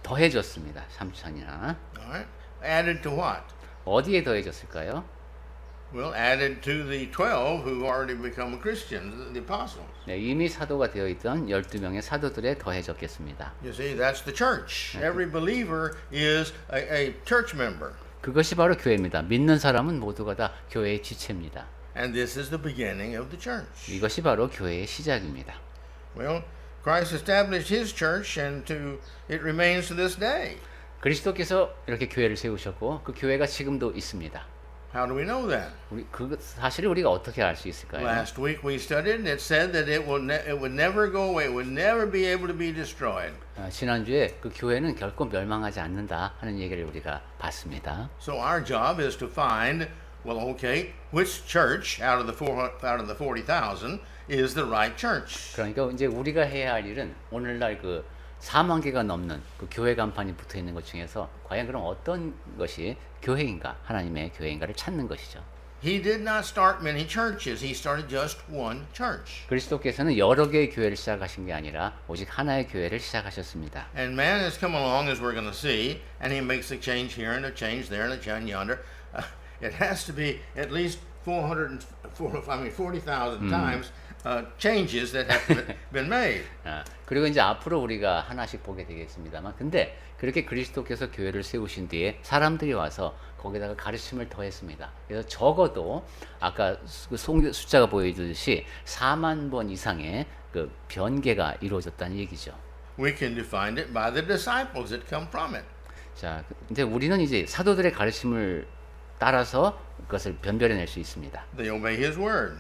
더해졌습니다. 3,000이나. All right? Added to what? 어디에 더해졌을까요? Well, added to the 12 who already become Christians, the apostles. 네, 이미 사도가 되어 있던 12명의 사도들에 더해졌겠습니다. You see, that's the church. Every believer is a church member. 그것이 바로 교회입니다. 믿는 사람은 모두가 다 교회의 지체입니다. And this is the beginning of the church. 이것이 바로 교회의 시작입니다. Well, Christ established his church and it remains to this day. 그리스도께서 이렇게 교회를 세우셨고 그 교회가 지금도 있습니다. How do we know that? 그 사실을 우리가 어떻게 알 수 있을까요? Last week we studied and it said that it would never go away. It would never be able to be destroyed. 지난주에 그 교회는 결코 멸망하지 않는다 하는 얘기를 우리가 봤습니다. So our job is to find, well, okay, which church out of the 40,000 is the right church. 그러니까 이제 우리가 해야 할 일은 오늘날 그 4만 개가 넘는 그 교회 간판이 붙어 있는 것 중에서 과연 그럼 어떤 것이 교회인가, 하나님의 교회인가를 찾는 것이죠. He did not start many churches. He started just one church. 그리스도께서는 여러 개의 교회를 시작하신 게 아니라 오직 하나의 교회를 시작하셨습니다. And man has come along, as we're going to see, and he makes a change here and a change there and a change yonder. It has to be at least 40,000 times changes that have been made. 그리고 이제 앞으로 우리가 하나씩 보게 되겠습니다만, 근데 그렇게 그리스도께서 교회를 세우신 뒤에 사람들이 와서 거기다가 가르침을 더했습니다. 그래서 적어도 아까 그 숫자가 보여주듯이 4만 번 이상의 그 변개가 이루어졌다는 얘기죠. We can define it by the disciples that come from it. 자, 이제 우리는 이제 사도들의 가르침을 따라서 그것을 변별해낼 수 있습니다. They obey his word.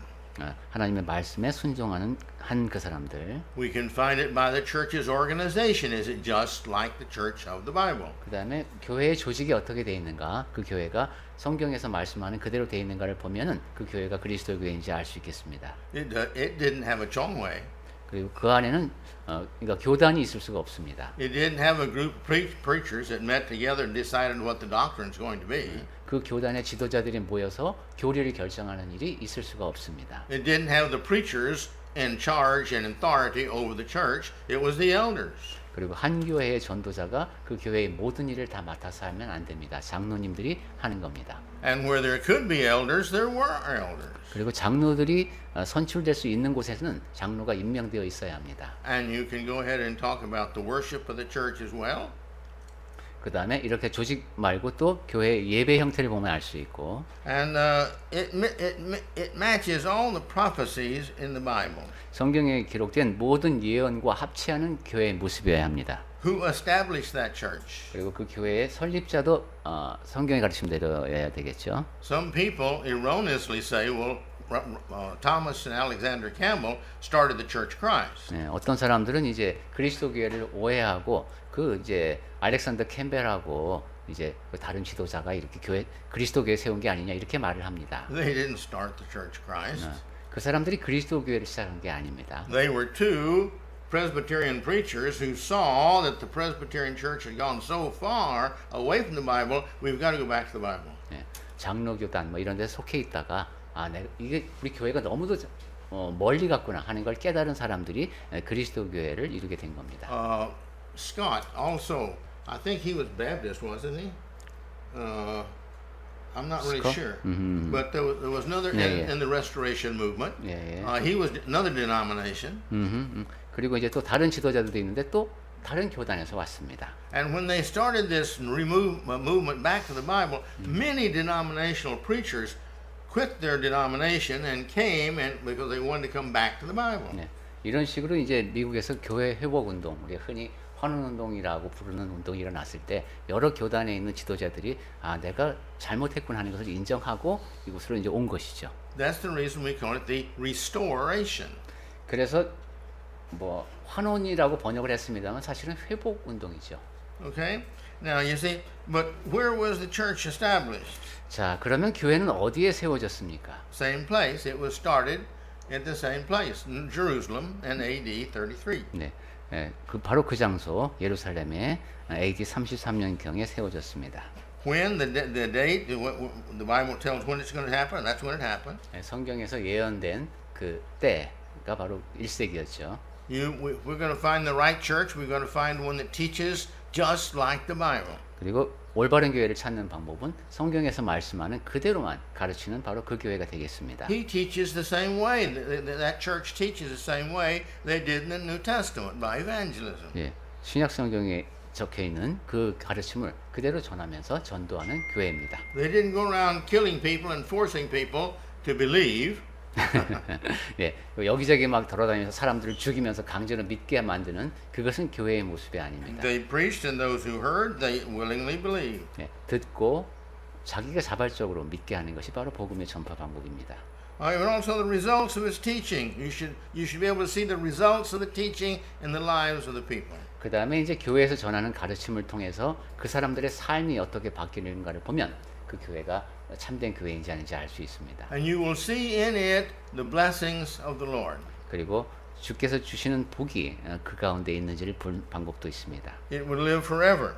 하나님의 말씀에 순종하는 한 그 사람들. We can find it by the church's organization. Is it just like the church of the Bible? 그다음에 교회의 조직이 어떻게 돼 있는가, 그 교회가 성경에서 말씀하는 그대로 돼 있는가를 보면은 그 교회가 그리스도 교회인지 알 수 있겠습니다. It didn't have a chongway. 그리고 그 안에는 그러니까 교단이 있을 수가 없습니다. It didn't have a group of preachers that met together and decided what the doctrine is going to be. 그 교단의 지도자들이 모여서 교리를 결정하는 일이 있을 수가 없습니다. It didn't have the preachers in charge and authority over the church. It was the elders. 그리고 한 교회의 전도자가 그 교회의 모든 일을 다 맡아서 하면 안 됩니다. 장로님들이 하는 겁니다. And where there could be elders, there were elders. 그리고 장로들이 선출될 수 있는 곳에서는 장로가 임명되어 있어야 합니다. And you can go ahead and talk about the worship of the church as well. 그 다음에 이렇게 조직 말고 또 교회 예배 형태를 보면 알 수 있고. And it matches all the prophecies in the Bible. 성경에 기록된 모든 예언과 합치하는 교회의 모습이어야 합니다. Who established that church? 그리고 그 교회의 설립자도 성경의 가르침대로여야 되겠죠. Some people erroneously say, well, Thomas and Alexander Campbell started the Church of Christ. 네, 어떤 사람들은 이제 그리스도 교회를 오해하고 그 이제 알렉산더 캠벨하고 이제 그 다른 지도자가 이렇게 교회 그리스도 교회 세운 게 아니냐 이렇게 말을 합니다. They didn't start the Church of Christ. 그 사람들이 그리스도 교회를 시작한 게 아닙니다. They were two Presbyterian preachers who saw that the Presbyterian Church had gone so far away from the Bible, we've got to go back to the Bible. 네, 장로교단 뭐 이런 데 속해 있다가 이게 우리 교회가 너무도 멀리 갔구나 하는 걸 깨달은 사람들이 그리스도 교회를 이루게 된 겁니다. Scott also, I think he was Baptist, wasn't he? I'm not really Sco? sure. But there was another 네, 예. in the Restoration movement. 예, 예. He was another denomination. 그리고 이제 또 다른 지도자들도 있는데 또 다른 교단에서 왔습니다. And when they started this movement back to the Bible, many denominational preachers quit their denomination and came and because they wanted to come back to the Bible. 네, 이런 식으로 이제 미국에서 교회 회복 운동, 우리가 흔히 환원 운동이라고 부르는 운동이 일어났을 때 여러 교단에 있는 지도자들이 아 내가 잘못했구나 하는 것을 인정하고 이곳으로 이제 온 것이죠. That's the reason we call it the restoration. 그래서 뭐 환원이라고 번역을 했습니다만 사실은 회복 운동이죠. Okay? Now you see, but where was the church established? 자, 그러면 교회는 어디에 세워졌습니까? Same place. It was started at the same place, in Jerusalem, in AD 33. 네, 바로 그 장소 예루살렘에 AD 33년경에 세워졌습니다. When the date, the Bible tells when it's going to happen, that's when it happened. 성경에서 예언된 그 때가 바로 1세기였죠. We're going to find the right church. We're going to find one that teaches just like the Bible. 그리고 올바른 교회를 찾는 방법은 성경에서 말씀하는 그대로만 가르치는 바로 그 교회가 되겠습니다. He teaches the same way. That church teaches the same way they did in the New Testament by evangelism. 예, 신약 성경에 적혀 있는 그 가르침을 그대로 전하면서 전도하는 교회입니다. They didn't go around killing people and forcing people to believe. 예, 여기저기 막 돌아다니면서 사람들을 죽이면서 강제로 믿게 만드는 그것은 교회의 모습이 아닙니다. They preached, and those who heard, they willingly believed. 예, 듣고 자기가 자발적으로 믿게 하는 것이 바로 복음의 전파 방법입니다. And also the results of his teaching. You should be able to see the results of the teaching in the lives of the people. 그 다음에 이제 교회에서 전하는 가르침을 통해서 그 사람들의 삶이 어떻게 바뀌는가를 보면 그 교회가 참된 교회인지 아닌지 알 수 있습니다. And you will see in it the blessings of the Lord. 그리고 주께서 주시는 복이 그 가운데 있는지를 볼 방법도 있습니다. It would live forever.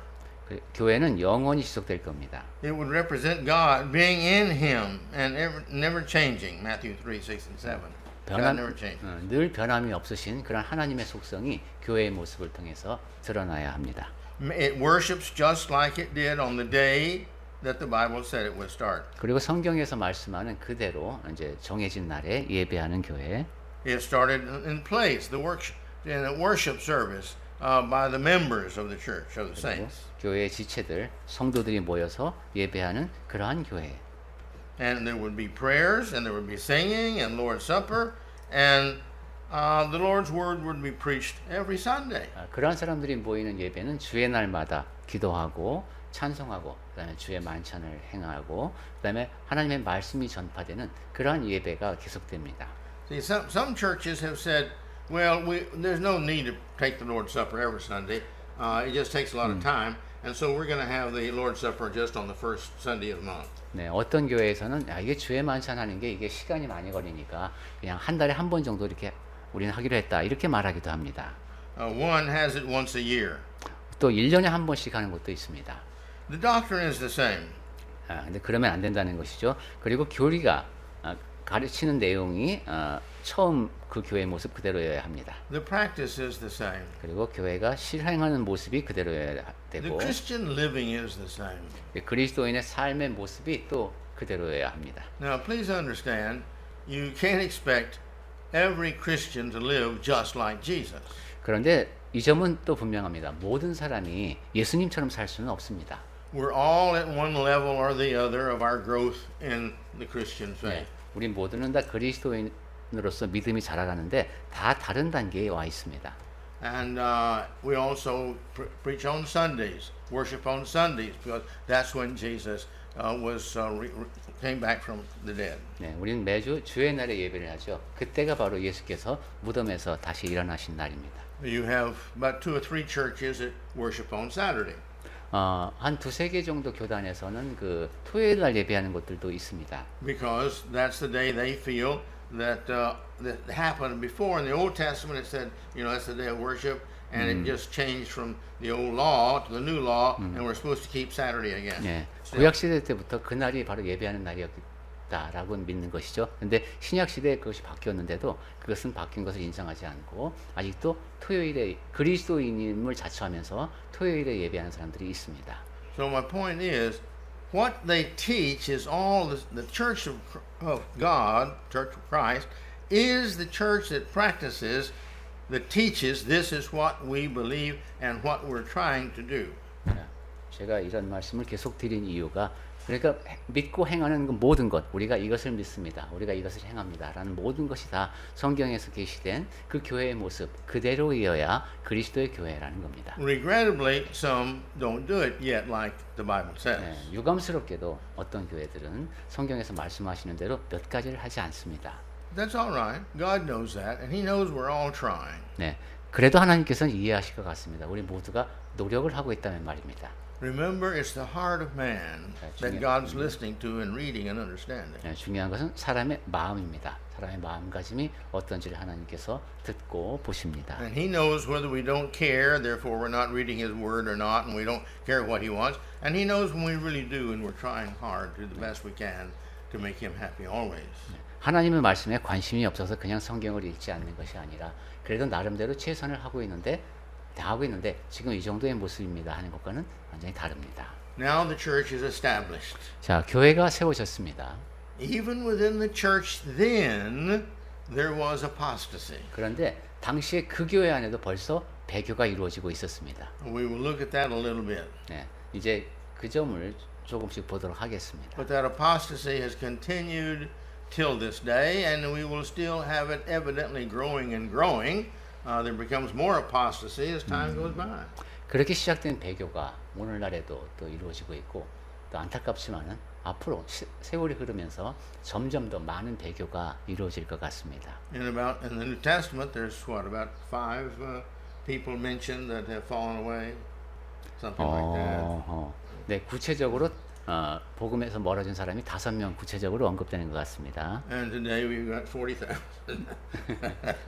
교회는 영원히 지속될 겁니다. It would represent God being in him and never changing. Matthew 3, 6, and 7. God never changed. 늘 변함이 없으신 그런 하나님의 속성이 교회의 모습을 통해서 드러나야 합니다. It worships just like it did on the day that the Bible said it would start. 그리고 성경에서 말씀하는 그대로 이제 정해진 날에 예배하는 교회. It started in place, in a worship service by the members of the church, of the saints. 교회의 지체들, 성도들이 모여서 예배하는 그러한 교회. And there would be prayers, and there would be singing, and Lord's Supper, and the Lord's Word would be preached every Sunday. 그러한 사람들이 모이는 예배는 주의 날마다 기도하고 찬송하고 그다음에 주의 만찬을 행하고 그다음에 하나님의 말씀이 전파되는 그러한 예배가 계속됩니다. See, some churches have said, well, there's no need to take the Lord's Supper every Sunday. It just takes a lot of time, and so we're going to have the Lord's Supper just on the first Sunday of the month. 네, 어떤 교회에서는 이게 주의 만찬하는 게 이게 시간이 많이 걸리니까 그냥 한 달에 한 번 정도 이렇게 우리는 하기로 했다 이렇게 말하기도 합니다. One has it once a year. 또 1년에 한 번씩 하는 것도 있습니다. The doctrine is the same. 근데 그러면 안 된다는 것이죠. 그리고 교리가 가르치는 내용이 처음 그 교회의 모습 그대로여야 합니다. The practice is the same. 그리고 교회가 실행하는 모습이 그대로여야 The 되고 Christian living is the same. 그리스도인의 삶의 모습이 또 그대로여야 합니다. Now, please understand, you can't expect every Christian to live just like Jesus. 그런데 이 점은 또 분명합니다. 모든 사람이 예수님처럼 살 수는 없습니다. We're all at one level or the other of our growth in the Christian faith. 우리 모두는 다 그리스도인으로서 믿음이 자라가는데 다 다른 단계에 와 있습니다. And we also preach on Sundays, worship on Sundays, because that's when Jesus came back from the dead. 네, 우리는 매주 주의 날에 예배를 하죠. 그때가 바로 예수께서 무덤에서 다시 일어나신 날입니다. You have about 2 or 3 churches that worship on Saturday. 한 두세 개 정도 교단에서는 그 토요일 날 예배하는 것들도 있습니다. Because that's the day they feel that happened before. In the Old Testament it said, that's the day of worship, and it just changed from the old law to the new law, and we're supposed to keep Saturday again. 네, 구약 시대 때부터 그 날이 바로 예배하는 날이었다라고 믿는 것이죠. 근데 신약 시대에 그것이 바뀌었는데도 그것은 바뀐 것을 인정하지 않고 아직도 토요일에 그리스도인임을 자처하면서 토요일에 예배하는 사람들이 있습니다. So my point is, what they teach is all the Church of God, Church of Christ, is the church that practices, that teaches this is what we believe and what we're trying to do. 제가 이런 말씀을 계속 드린 이유가 그러니까 믿고 행하는 모든 것, 우리가 이것을 믿습니다. 우리가 이것을 행합니다라는 모든 것이 다 성경에서 계시된 그 교회의 모습 그대로이어야 그리스도의 교회라는 겁니다. Regrettably, some don't do it yet like the Bible says. 네, 유감스럽게도 어떤 교회들은 성경에서 말씀하시는 대로 몇 가지를 하지 않습니다. That's all right. God knows that, and He knows we're all trying. 네, 그래도 하나님께서는 이해하실 것 같습니다. 우리 모두가 노력을 하고 있다는 말입니다. Remember, it's the heart of man that God's listening to and reading and understanding. 네, 중요한 것은 사람의 마음입니다. 사람의 마음가짐이 어떤지를 하나님께서 듣고 보십니다. And He knows whether we don't care, therefore we're not reading His Word or not, and we don't care what He wants. And He knows when we really do, and we're trying hard to do the best we can to make Him happy always. 하나님의 말씀에 관심이 없어서 그냥 성경을 읽지 않는 것이 아니라 그래도 나름대로 최선을 하고 있는데 지금 이 정도의 모습입니다 하는 것과는 완전히 다릅니다. Now the church is established. 자, 교회가 세워졌습니다. Even within the church then, there was apostasy. 그런데 당시에 그 교회 안에도 벌써 배교가 이루어지고 있었습니다. We will look at that a little bit. 네, 이제 그 점을 조금씩 보도록 하겠습니다. But that apostasy has continued till this day, and we will still have it evidently growing and growing. There becomes more apostasy as time goes by. 그렇게 시작된 배교가 오늘날에도 또 이루어지고 있고 또 안타깝지만은 앞으로 세월이 흐르면서 점점 더 많은 배교가 이루어질 것 같습니다. In the New Testament, there's about 5 people mentioned that have fallen away, something like that. 네, 구체적으로 복음에서 멀어진 사람이 5명 구체적으로 언급되는 것 같습니다. And today we've got 40,000.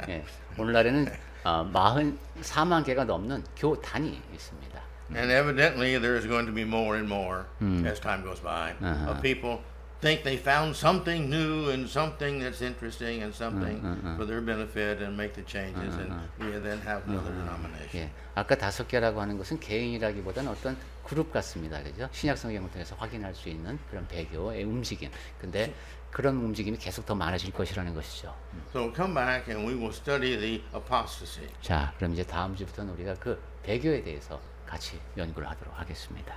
네, 오늘날에는 44만 개가 넘는 교단이 있습니다. And evidently there's going to be more and more as time goes by. Of people think they found something new and something that's interesting and something for their benefit and make the changes, and we then have another denomination. 예, 아까 5개라고 하는 것은 개인이라기보다는 어떤 그룹 같습니다. 그죠? 신약 성경을 통해서 확인할 수 있는 그런 배교의 움직임. 근데 그런 움직임이 계속 더 많아질 것이라는 것이죠. So come back and we will study the apostasy. 자, 그럼 이제 다음 주부터는 우리가 그 배교에 대해서 같이 연구를 하도록 하겠습니다.